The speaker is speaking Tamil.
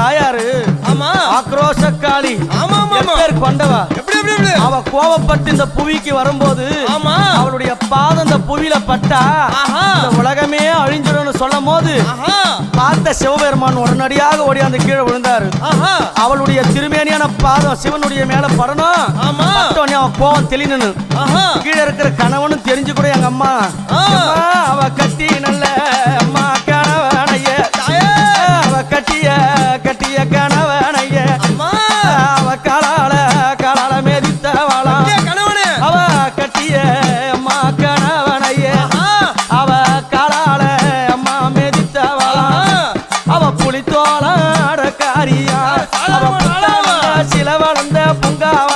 தாயாரு ஆமா ஆக்ரோஷக்காளி ஆமா ஆமா பேர் கொண்டவா எப்படி எப்படி எப்படி அவ கோபப்பட்டு இந்த புவிக்கு வரும்போது ஆமா அவளுடைய பாதம் இந்த புவியில பட்டா இந்த உலகமே அழிஞ்சிடும்னு சொல்லும் போது பார்த்த சிவபெருமான் உடனடியாக ஓடியாந்து கீழே விழுந்தாரு. அவளுடைய திருமேனியான பாதம் சிவனுடைய மேல படணும். அவன் கோபம் தெளினு கீழே இருக்கிற கணவனும் தெரிஞ்சு கூட எங்க அம்மா அவ கட்டி நல்ல அம்மா கணவனைய அவ கட்டிய கட்டிய கணவனைய அவ காலால காலால மேதித்தவளா அவ கட்டிய அம்மா கணவனைய அவ காலால அம்மா மேதித்தவளா அவ புலித்தோளாட காரியா அவ சில வளர்ந்த பூங்காவ